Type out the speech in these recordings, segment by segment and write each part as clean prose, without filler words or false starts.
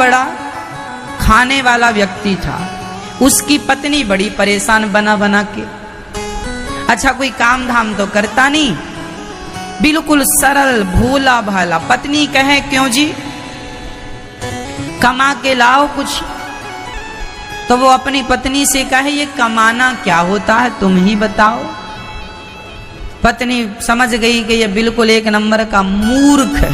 बड़ा खाने वाला व्यक्ति था, उसकी पत्नी बड़ी परेशान बना बना के। अच्छा कोई काम धाम तो करता नहीं, बिल्कुल सरल भोला भाला। पत्नी कहे क्यों जी, कमा के लाओ कुछ। तो वो अपनी पत्नी से कहे ये कमाना क्या होता है, तुम ही बताओ। पत्नी समझ गई कि ये बिल्कुल एक नंबर का मूर्ख है,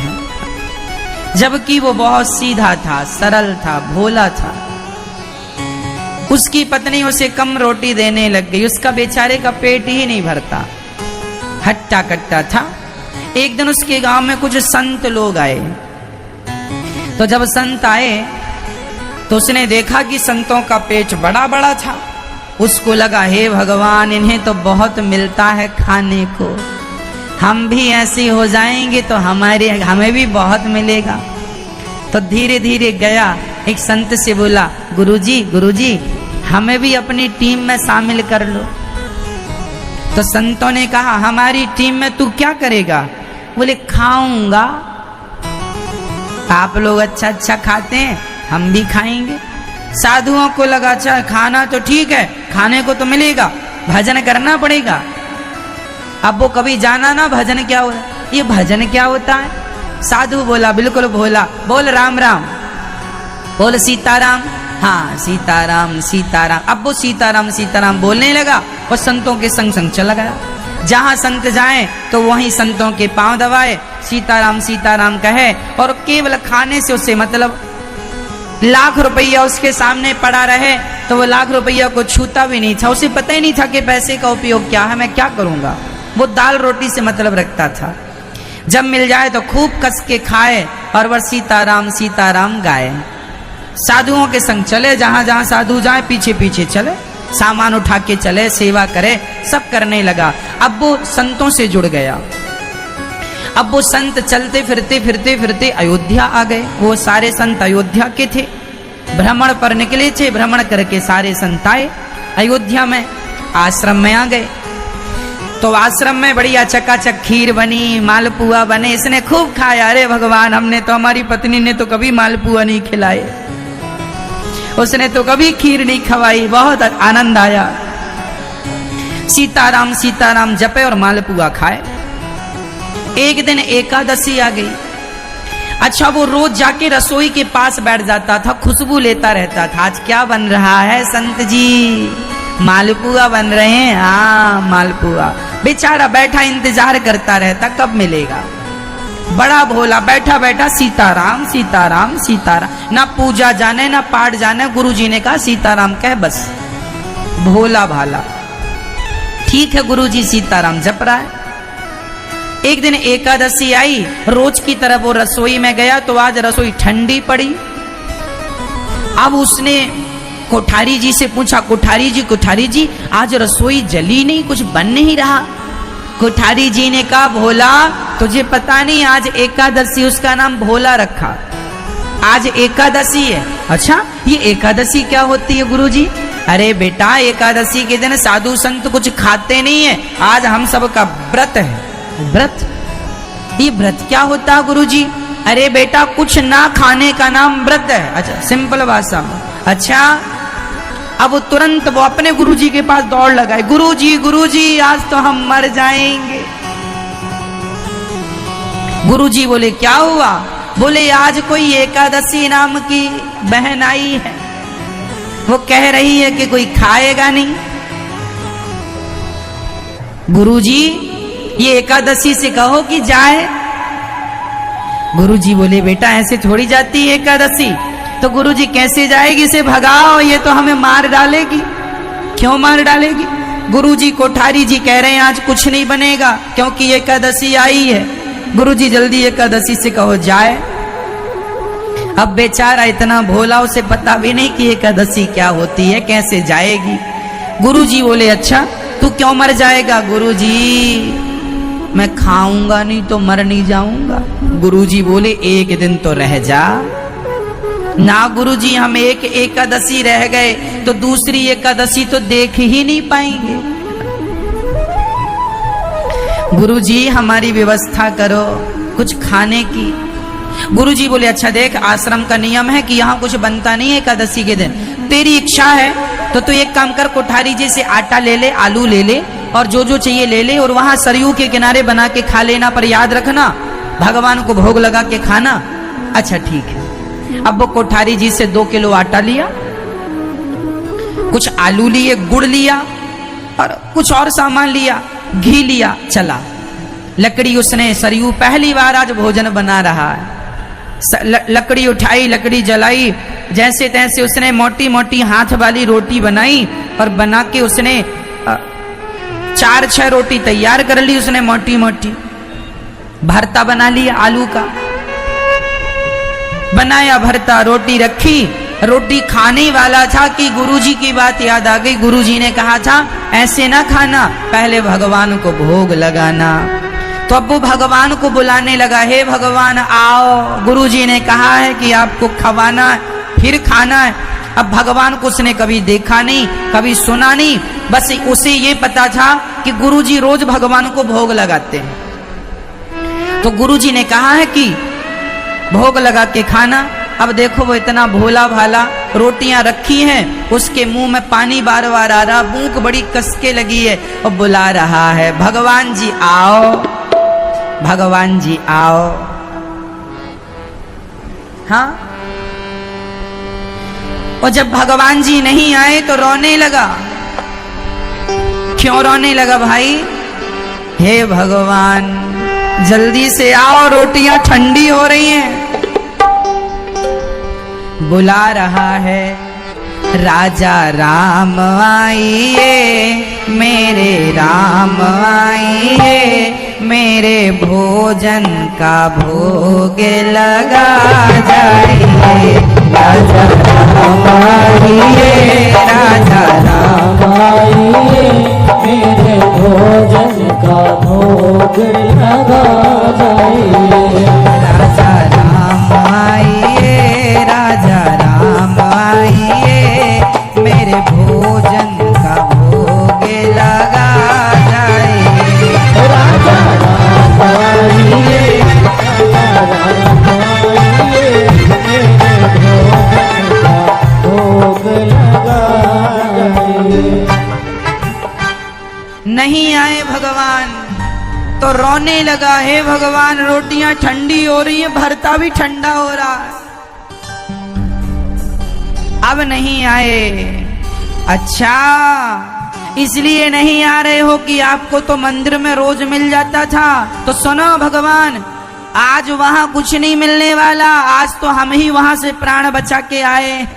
जबकि वो बहुत सीधा था, सरल था, भोला था। उसकी पत्नी उसे कम रोटी देने लग गई, उसका बेचारे का पेट ही नहीं भरता, हट्टा कट्टा था। एक दिन उसके गांव में कुछ संत लोग आए, तो जब संत आए तो उसने देखा कि संतों का पेट बड़ा बड़ा था। उसको लगा हे भगवान, इन्हें तो बहुत मिलता है खाने को, हम भी ऐसे हो जाएंगे तो हमें भी बहुत मिलेगा। तो धीरे धीरे गया, एक संत से बोला गुरुजी गुरुजी हमें भी अपनी टीम में शामिल कर लो। तो संतों ने कहा हमारी टीम में तू क्या करेगा? बोले खाऊंगा, आप लोग अच्छा अच्छा खाते हैं, हम भी खाएंगे। साधुओं को लगा अच्छा खाना तो ठीक है, खाने को तो मिलेगा, भजन करना पड़ेगा। अब वो कभी जाना ना भजन क्या होता है, ये भजन क्या होता है? साधु बोला बिल्कुल भोला, बोल राम राम, बोल सीताराम, हाँ सीताराम सीताराम। अब वो सीताराम सीताराम बोलने लगा और संतों के संग संग चला गया। जहां संत जाए तो वहीं संतों के पांव दबाए, सीताराम सीताराम कहे, और केवल खाने से उसे मतलब लाख रुपया उसके सामने पड़ा रहे तो वो लाख रुपया को छूता भी नहीं था। उसे पता ही नहीं था कि पैसे का उपयोग क्या है, मैं क्या करूंगा। वो दाल रोटी से मतलब रखता था, जब मिल जाए तो खूब कस के खाए और वह सीताराम सीताराम गाए। साधुओं के संग चले, जहां जहां साधु जाए पीछे पीछे चले, सामान उठा के चले, सेवा करे, सब करने लगा। अब वो संतों से जुड़ गया। अब वो संत चलते फिरते फिरते फिरते अयोध्या आ गए। वो सारे संत अयोध्या के थे, भ्रमण पर निकले थे। भ्रमण करके सारे संत आए अयोध्या में, आश्रम में आ गए। तो आश्रम में बढ़िया चकाचक खीर बनी, मालपुआ बने, इसने खूब खाया। अरे भगवान, हमने तो, हमारी पत्नी ने तो कभी मालपुआ नहीं खिलाए, उसने तो कभी खीर नहीं खवाई, बहुत आनंद आया। सीताराम सीताराम जपे और मालपुआ खाए। एक दिन एकादशी आ गई। अच्छा वो रोज जाके रसोई के पास बैठ जाता था, खुशबू लेता रहता था। आज क्या बन रहा है संत जी? मालपुआ बन रहे हैं, हाँ मालपुआ। बेचारा बैठा इंतजार करता रहता कब मिलेगा। बड़ा भोला बैठा बैठा सीताराम सीताराम सीताराम, ना पूजा जाने ना पाठ जाने। गुरुजी ने कहा सीताराम कह बस। भोला भाला, ठीक है गुरुजी सीताराम जप रहा है। एक दिन एकादशी आई, रोज की तरह वो रसोई में गया तो आज रसोई ठंडी पड़ी। अब उसने कोठारी जी से पूछा, कोठारी जी आज रसोई जली नहीं, कुछ बन नहीं रहा। कोठारी जी ने कहा भोला तुझे पता नहीं आज एकादशी, उसका नाम भोला रखा, आज एकादशी है। अच्छा ये एकादशी क्या होती है गुरुजी? अरे बेटा एकादशी के दिन साधु संत कुछ खाते नहीं है, आज हम सब का व्रत है। व्रत? ये व्रत क्या होता है गुरुजी? अरे बेटा कुछ ना खाने का नाम व्रत है। अच्छा सिंपल भाषा में। अच्छा अब तुरंत वो अपने गुरुजी के पास दौड़ लगाए, गुरुजी आज तो हम मर जाएंगे। गुरुजी बोले क्या हुआ? बोले आज कोई एकादशी नाम की बहन आई है, वो कह रही है कि कोई खाएगा नहीं। गुरुजी ये एकादशी से कहो कि जाए। गुरुजी बोले बेटा ऐसे थोड़ी जाती है एकादशी। तो गुरुजी कैसे जाएगी? इसे भगाओ, ये तो हमें मार डालेगी। क्यों मार डालेगी? गुरुजी कोठारी जी कह रहे हैं आज कुछ नहीं बनेगा क्योंकि एकादशी आई है। गुरुजी जल्दी एकादशी से कहो जाए। अब बेचारा इतना भोला, उसे पता भी नहीं कि एकादशी क्या होती है, कैसे जाएगी। गुरुजी बोले अच्छा तू क्यों मर जाएगा? गुरुजी मैं खाऊंगा नहीं तो मर नहीं जाऊंगा। गुरुजी बोले एक दिन तो रह जा ना। गुरुजी हम एक एकादशी रह गए तो दूसरी एकादशी तो देख ही नहीं पाएंगे। गुरुजी हमारी व्यवस्था करो कुछ खाने की। गुरुजी बोले अच्छा देख, आश्रम का नियम है कि यहाँ कुछ बनता नहीं है एकादशी के दिन, तेरी इच्छा है तो तू एक काम कर, कोठारी जी से आटा ले ले, आलू ले ले और जो जो चाहिए ले ले और वहां सरयू के किनारे बना के खा लेना, पर याद रखना भगवान को भोग लगा के खाना। अच्छा ठीक है। अब वो कोठारी जी से 2 किलो आटा लिया, कुछ आलू लिए, गुड़ लिया और कुछ और सामान लिया, घी लिया, चला। लकड़ी उसने, सरयू पहली बार आज भोजन बना रहा है, लकड़ी उठाई, लकड़ी जलाई, जैसे तैसे उसने मोटी मोटी हाथ वाली रोटी बनाई और बना के उसने 4-6 रोटी तैयार कर ली उसने मोटी मोटी। भरता बना लिया आलू का, बनाया भरता, रोटी रखी, रोटी खाने वाला था कि गुरुजी की बात याद आ गई। गुरुजी ने कहा था ऐसे ना खाना, पहले भगवान को भोग लगाना। तो अब वो भगवान को बुलाने लगा, हे भगवान आओ। गुरुजी ने कहा है कि आपको खवाना है, फिर खाना है। अब भगवान को उसने कभी देखा नहीं, कभी सुना नहीं, बस उसे ये पता था कि गुरुजी रोज भगवान को भोग लगाते हैं। तो गुरुजी ने कहा है कि भोग लगा के खाना। अब देखो वो इतना भोला भाला, रोटियां रखी हैं, उसके मुंह में पानी बार बार आ रहा, भूख बड़ी कसके लगी है और बुला रहा है, भगवान जी आओ, भगवान जी आओ। हाँ, और जब भगवान जी नहीं आए तो रोने लगा। क्यों रोने लगा भाई? हे भगवान जल्दी से आओ, रोटियां ठंडी हो रही हैं। बुला रहा है, राजा राम आइए, मेरे राम आइए, मेरे भोजन का भोग लगा जाइए। राजा राम आइए, राजा राम आइए, मेरे भोजन का भोग लगा जाइए। राजा राम आइए, राजा राम आइए, मेरे भोजन का भोग लगा जाइए। राजा राम आइए, राजा राम आइए, मेरे भोजन का भोग लगा जाइए। नहीं आए भगवान तो रोने लगा, हे भगवान रोटियां ठंडी हो रही हैं, भरता भी ठंडा हो रहा है, अब नहीं आए। अच्छा इसलिए नहीं आ रहे हो कि आपको तो मंदिर में रोज मिल जाता था। तो सुनो भगवान, आज वहां कुछ नहीं मिलने वाला, आज तो हम ही वहां से प्राण बचा के आए।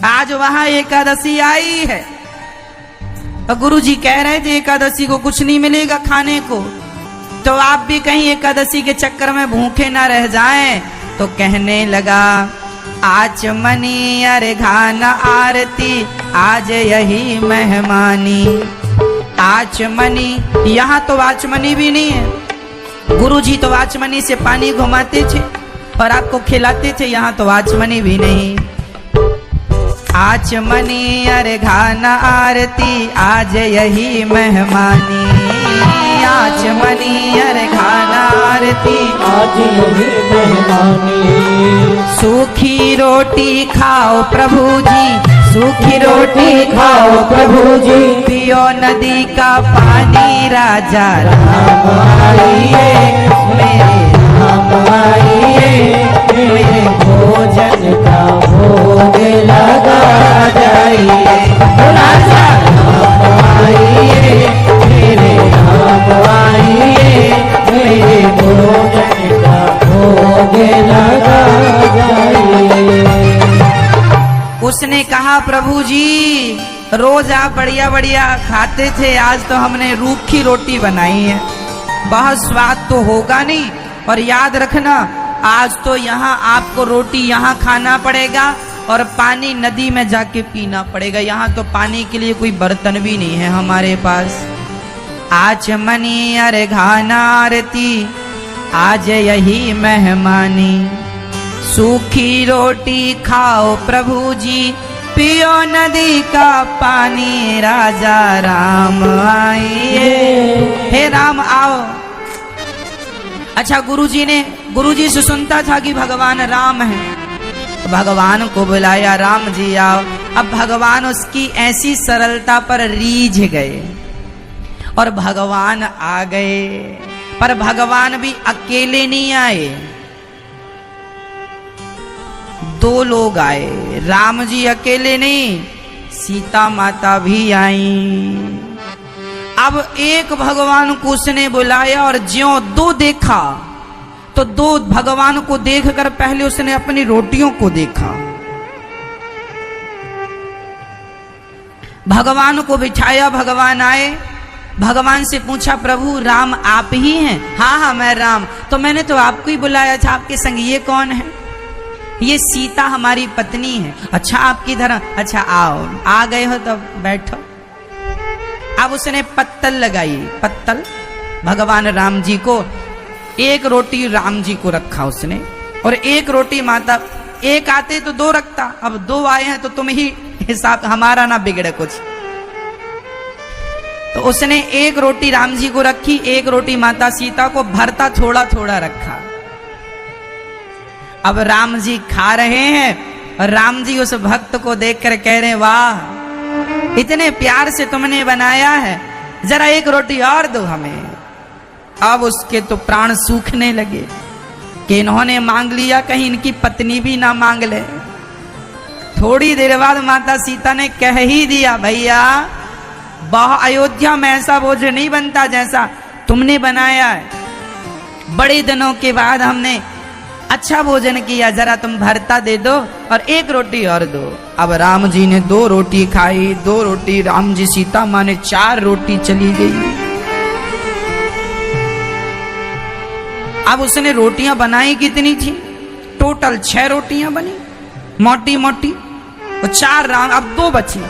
आज वहां एकादशी आई है। तो गुरुजी कह रहे थे एकादशी को कुछ नहीं मिलेगा खाने को, तो आप भी कहीं एकादशी के चक्कर में भूखे ना रह जाएं। तो कहने लगा, आचमनी अर्घाना आरती, आज यही मेहमानी। आचमनी, यहाँ तो आचमनी भी नहीं है। गुरुजी तो आचमनी से पानी घुमाते थे और आपको खिलाते थे, यहाँ तो आचमनी भी नहीं। आचमनी अर्घाना आरती, आज यही मेहमानी। आचमनी अर्घाना आरती, आज यही मेहमानी। सूखी रोटी खाओ प्रभु जी, सूखी रोटी खाओ प्रभु जी, पियो नदी का पानी। राजा राम आइए, मेरे राम आइए, मेरे भोजन का भोग लगा जाइए। राजा राम आइए, मेरे राम आइए, मेरे भोजन का भोग लगा जाइए। उसने कहा, प्रभु जी रोज आप बढ़िया बढ़िया खाते थे, आज तो हमने रूखी रोटी बनाई है, बहुत स्वाद तो होगा नहीं। और याद रखना, आज तो यहाँ आपको रोटी यहाँ खाना पड़ेगा और पानी नदी में जाके पीना पड़ेगा। यहाँ तो पानी के लिए कोई बर्तन भी नहीं है हमारे पास। आचमनी अर्घाना आरती, आज यही मेहमानी। सूखी रोटी खाओ प्रभु जी, पियो नदी का पानी। राजा राम आइए, हे राम आओ। अच्छा गुरुजी से सुनता था कि भगवान राम है, तो भगवान को बुलाया, राम जी आओ। अब भगवान उसकी ऐसी सरलता पर रीझ गए और भगवान आ गए। पर भगवान भी अकेले नहीं आए, दो लोग आए। राम जी अकेले नहीं, सीता माता भी आई। अब एक भगवान को उसने बुलाया और ज्यों दो देखा तो दो भगवान को देखकर पहले उसने अपनी रोटियों को देखा। भगवान को बिठाया, भगवान आए, भगवान से पूछा प्रभु राम आप ही हैं? हाँ हाँ मैं राम। तो मैंने तो आपको ही बुलाया था, आपके संग ये कौन है? ये सीता हमारी पत्नी है। अच्छा आप किधर? अच्छा आओ, आ गए हो तो बैठो। अब उसने पत्तल लगाई, पत्तल भगवान राम जी को, एक रोटी राम जी को रखा उसने और एक रोटी माता। एक आते तो दो रखता, अब दो आए हैं तो तुम ही हिसाब, हमारा ना बिगड़े कुछ। तो उसने एक रोटी राम जी को रखी, एक रोटी माता सीता को, भरता थोड़ा थोड़ा रखा। अब राम जी खा रहे हैं और राम जी उस भक्त को देखकर कह रहे वाह इतने प्यार से तुमने बनाया है, जरा एक रोटी और दो हमें। अब उसके तो प्राण सूखने लगे कि इन्होंने मांग लिया, कहीं इनकी पत्नी भी ना मांग ले। थोड़ी देर बाद माता सीता ने कह ही दिया भैया अयोध्या में ऐसा भोजन नहीं बनता जैसा तुमने बनाया है। बड़े दिनों के बाद हमने अच्छा भोजन किया, जरा तुम भरता दे दो और एक रोटी और दो। अब राम जी ने दो रोटी खाई, दो रोटी राम जी, सीता माँ ने चार रोटी चली गई। अब उसने रोटियां बनाई कितनी थी? टोटल 6 रोटियां बनी, मोटी मोटी, और 4 राम, अब 2 बची।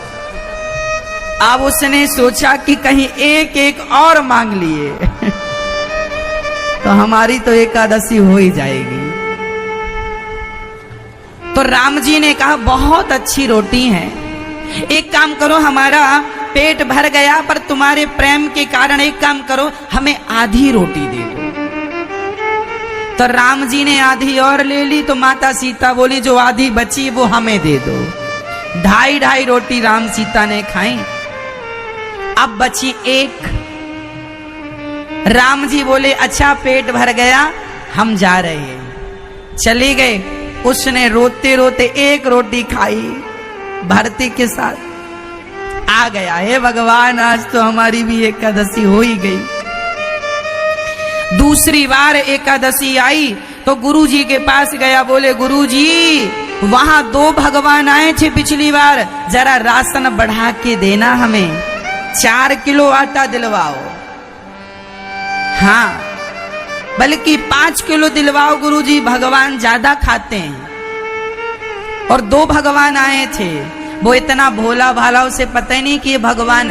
अब उसने सोचा कि कहीं एक एक और मांग लिए तो हमारी तो एकादशी हो ही जाएगी। तो राम जी ने कहा बहुत अच्छी रोटी है, एक काम करो, हमारा पेट भर गया पर तुम्हारे प्रेम के कारण एक काम करो, हमें आधी रोटी दे दो। तो राम जी ने आधी और ले ली, तो माता सीता बोली जो आधी बची वो हमें दे दो। 2.5 रोटी राम सीता ने खाई, अब बची 1। राम जी बोले अच्छा पेट भर गया, हम जा रहे हैं। चले गए, उसने रोते रोते 1 रोटी खाई भरती के साथ। आ गया, हे भगवान आज तो हमारी भी एकादशी हो ही गई। दूसरी बार एकादशी आई तो गुरु जी के पास गया, बोले गुरु जी वहां 2 भगवान आए थे पिछली बार, जरा राशन बढ़ा के देना, हमें 4 किलो आटा दिलवाओ। हाँ बल्कि 5 किलो दिलवाओ गुरुजी, भगवान ज्यादा खाते हैं। और 2 भगवान आए थे, वो इतना भोला भाला, उसे पता ही नहीं कि ये भगवान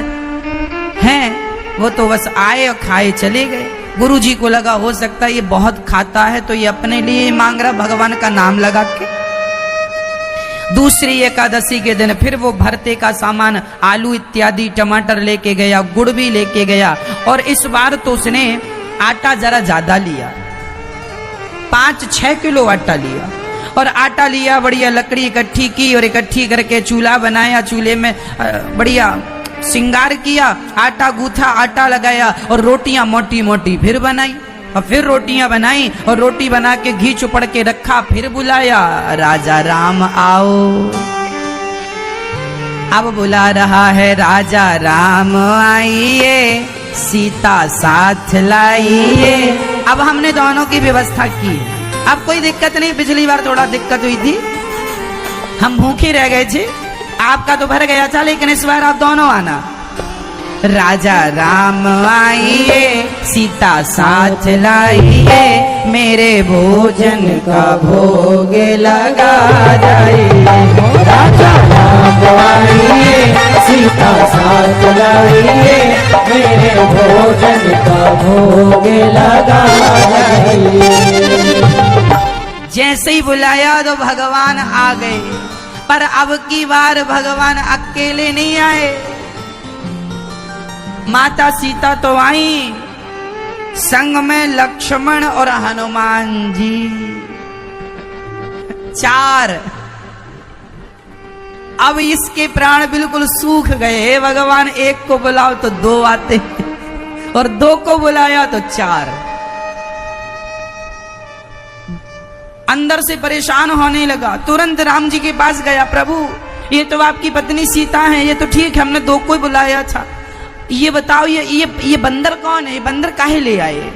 हैं, वो तो बस आए और खाए चले गए। गुरुजी को लगा हो सकता है ये बहुत खाता है तो ये अपने लिए मांग रहा, भगवान का नाम लगा के। दूसरी एकादशी के दिन फिर वो भरते का सामान, आलू इत्यादि, टमाटर लेके गया, गुड़ भी लेके गया, और इस बार तो उसने आटा जरा ज्यादा लिया, 5-6 किलो आटा लिया। और आटा लिया, बढ़िया लकड़ी इकट्ठी की और इकट्ठी करके चूल्हा बनाया, चूल्हे में बढ़िया श्रृंगार किया, आटा गूथा, आटा लगाया और रोटियां मोटी मोटी फिर बनाई, और फिर रोटियां बनाई और रोटी बना के घी चुपड़ के रखा, फिर बुलाया राजा राम आओ। अब बुला रहा है राजा राम आइए, सीता साथ लाइए। अब हमने दोनों की व्यवस्था की, अब कोई दिक्कत नहीं। पिछली बार थोड़ा दिक्कत हुई थी, हम भूखे रह गए थे, आपका तो भर गया था, लेकिन इस बार आप दोनों आना। राजा राम आइए, सीता साथ लाइए, मेरे भोजन का भोग लगा जाइए। राजा राम आइए, सीता साथ लाइए, मेरे भोजन का भोग लगा जाइए। जैसे ही बुलाया तो भगवान आ गए, पर अब की बार भगवान अकेले नहीं आए, माता सीता तो आई, संग में लक्ष्मण और हनुमान जी, 4। अब इसके प्राण बिल्कुल सूख गए। हे भगवान, एक को बुलाओ तो 2 आते और 2 को बुलाया तो 4। अंदर से परेशान होने लगा। तुरंत राम जी के पास गया, प्रभु ये तो आपकी पत्नी सीता है, ये तो ठीक है, हमने 2 को बुलाया था, ये बताओ ये बंदर कौन है, ये बंदर काहे ले आए?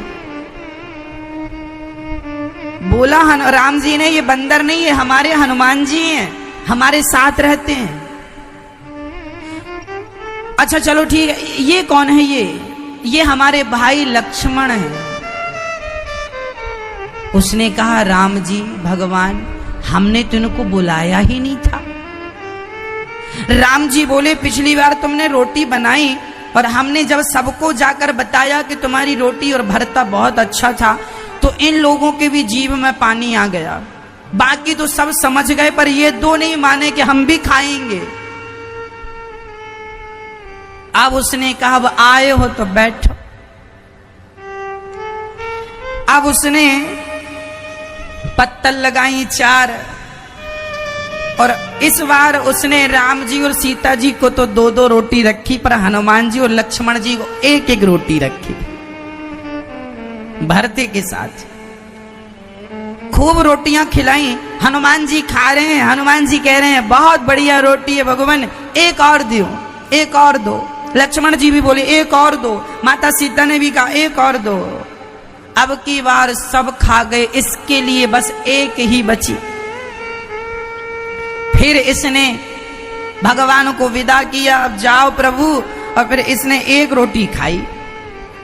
बोला राम जी ने, ये बंदर नहीं, ये हमारे हनुमान जी हैं, हमारे साथ रहते हैं। अच्छा चलो ठीक है, ये कौन है? ये हमारे भाई लक्ष्मण हैं। उसने कहा, राम जी भगवान, हमने तो इनको बुलाया ही नहीं था। राम जी बोले, पिछली बार तुमने रोटी बनाई और हमने जब सबको जाकर बताया कि तुम्हारी रोटी और भरता बहुत अच्छा था, तो इन लोगों के भी जीभ में पानी आ गया। बाकी तो सब समझ गए, पर ये 2 नहीं माने कि हम भी खाएंगे। अब उसने कहा, अब आए हो तो बैठो। अब उसने पत्तल लगाई 4, और इस बार उसने राम जी और सीता जी को तो 2-2 रोटी रखी, पर हनुमान जी और लक्ष्मण जी को 1-1 रोटी रखी। भरते के साथ खूब रोटियां खिलाई। हनुमान जी खा रहे हैं। हनुमान जी कह रहे हैं, बहुत बढ़िया रोटी है भगवान, एक और दो, एक और दो। लक्ष्मण जी भी बोले, एक और दो। माता सीता ने भी कहा, एक और दो। अब की बार सब खा गए, इसके लिए बस 1 ही बची। फिर इसने भगवान को विदा किया, अब जाओ प्रभु। और फिर इसने 1 रोटी खाई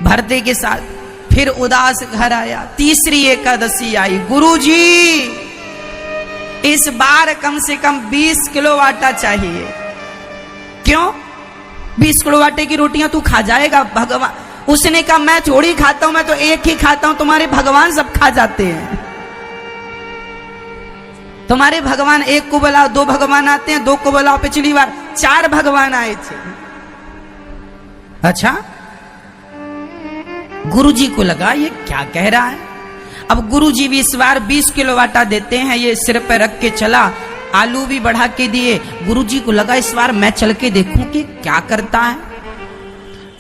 भरते के साथ। फिर उदास घर आया। तीसरी एकादशी आई। गुरुजी, इस बार कम से कम 20 किलो आटा चाहिए। क्यों? 20 किलो आटे की रोटियां तू खा जाएगा? भगवान, उसने कहा, मैं थोड़ी खाता हूं, मैं तो 1 ही खाता हूं, तुम्हारे भगवान सब खा जाते हैं। तुम्हारे भगवान 1 को बुलाओ, 2 भगवान आते हैं, 2 को बुलाओ। पिछली बार 4 भगवान आए थे। अच्छा, गुरुजी को लगा ये क्या कह रहा है। अब गुरुजी भी इस बार 20 किलो आटा देते हैं। ये सिर पे रख के चला, आलू भी बढ़ा के दिए। गुरुजी को लगा इस बार मैं चल के देखूं कि क्या करता है।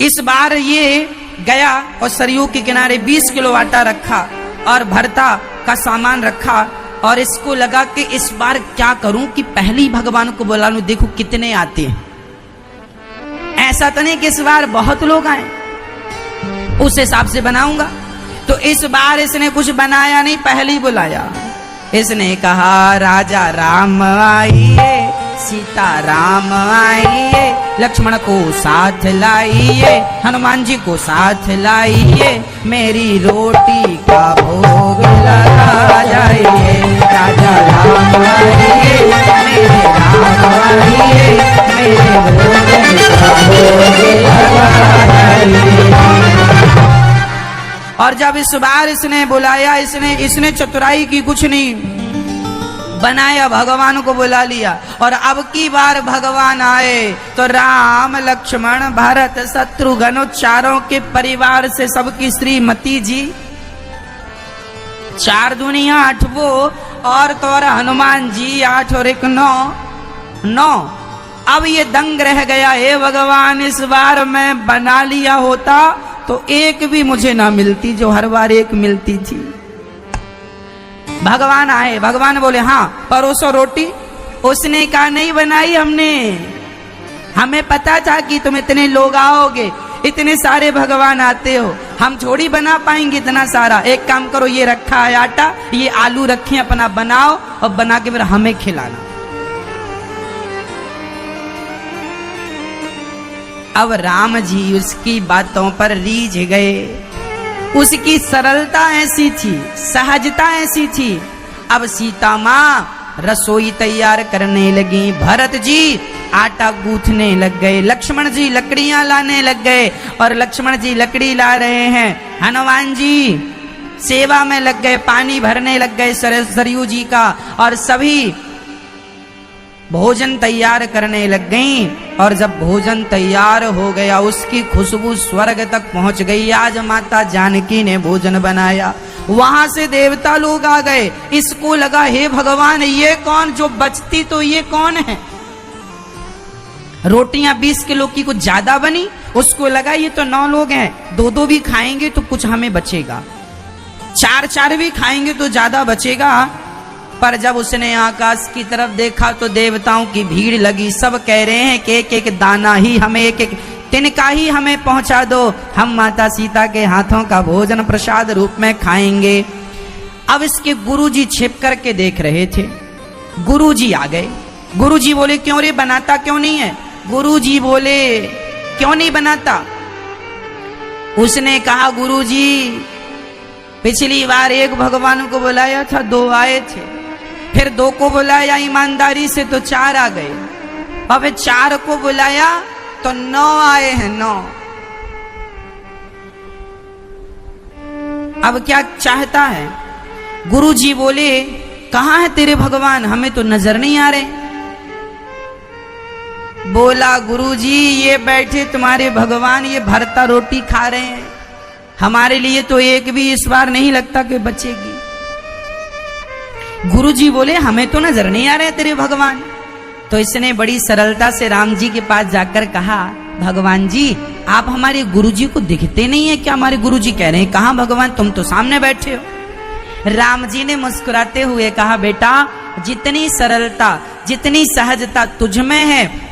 इस बार ये गया और सरयू के किनारे 20 किलो आटा रखा और भरता का सामान रखा, और इसको लगा कि इस बार क्या करूं कि पहली भगवान को बुला लूं, देखो कितने आते हैं। ऐसा तो नहीं कि इस बार बहुत लोग आए, उस हिसाब से बनाऊंगा। तो इस बार इसने कुछ बनाया नहीं, पहले ही बुलाया। इसने कहा, राजा राम आइए, सीता राम आइए, लक्ष्मण को साथ लाइए, हनुमान जी को साथ लाइए, मेरी रोटी का भोग लगा जाइए। राजा राम आइए, मेरे राम आइए, मेरे भोजन का भोग लगा जाइए। और जब इस बार इसने बुलाया, इसने चतुराई की, कुछ नहीं बनाया, भगवान को बुला लिया। और अब की बार भगवान आए तो राम लक्ष्मण भरत शत्रुघ्न चारों के परिवार से सबकी श्रीमती जी, 4 दुनिया 8 वो, और तो और हनुमान जी 8 और 1 9। अब ये दंग रह गया, हे भगवान, इस बार मैं बना लिया होता तो 1 भी मुझे ना मिलती जो हर बार 1 मिलती थी। भगवान आए, भगवान बोले, हाँ परोसो रोटी। उसने कहा, नहीं बनाई हमने, हमें पता था कि तुम इतने लोग आओगे, इतने सारे भगवान आते हो, हम थोड़ी बना पाएंगे इतना सारा। एक काम करो, ये रखा है आटा, ये आलू रखे, अपना बनाओ और बना के फिर हमें खिलाना। अब राम जी उसकी बातों पर रीझ गए। उसकी सरलता ऐसी थी, सहजता ऐसी थी। अब सीता माँ रसोई तैयार करने लगी, भरत जी आटा गूंथने लग गए, लक्ष्मण जी लकड़ियां लाने लग गए, और लक्ष्मण जी लकड़ी ला रहे हैं, हनुमान जी सेवा में लग गए, पानी भरने लग गए सरयू जी का, और सभी भोजन तैयार करने लग गई। और जब भोजन तैयार हो गया, उसकी खुशबू स्वर्ग तक पहुंच गई। आज माता जानकी ने भोजन बनाया, वहां से देवता लोग आ गए। इसको लगा हे भगवान, ये कौन, जो बचती तो ये कौन है। रोटियां 20 किलो की कुछ ज्यादा बनी, उसको लगा ये तो 9 लोग हैं, 2-2 भी खाएंगे तो कुछ हमें बचेगा, 4-4 भी खाएंगे तो ज्यादा बचेगा। पर जब उसने आकाश की तरफ देखा तो देवताओं की भीड़ लगी। सब कह रहे हैं कि एक एक दाना ही हमें, एक एक तिनका ही हमें पहुंचा दो, हम माता सीता के हाथों का भोजन प्रसाद रूप में खाएंगे। अब इसके गुरुजी छिप करके देख रहे थे। गुरुजी आ गए। गुरुजी बोले क्यों रे, बनाता क्यों नहीं है। गुरुजी बोले क्यों नहीं बनाता। उसने कहा गुरुजी पिछली बार एक भगवान को बुलाया था, 2 आए थे, फिर 2 को बुलाया ईमानदारी से तो 4 आ गए, और फिर 4 को बुलाया तो 9 आए हैं, 9। अब क्या चाहता है। गुरुजी बोले कहां है तेरे भगवान, हमें तो नजर नहीं आ रहे। बोला गुरुजी ये बैठे तुम्हारे भगवान, ये भरता रोटी खा रहे हैं, हमारे लिए तो एक भी इस बार नहीं लगता कि बचेगी। गुरुजी बोले हमें तो नजर नहीं आ रहे तेरे भगवान। तो इसने बड़ी सरलता से राम जी के पास जाकर कहा भगवान जी आप हमारे गुरुजी को दिखते नहीं है क्या। हमारे गुरुजी कह रहे हैं कहां भगवान, तुम तो सामने बैठे हो। राम जी ने मुस्कुराते हुए कहा बेटा जितनी सरलता जितनी सहजता तुझ में है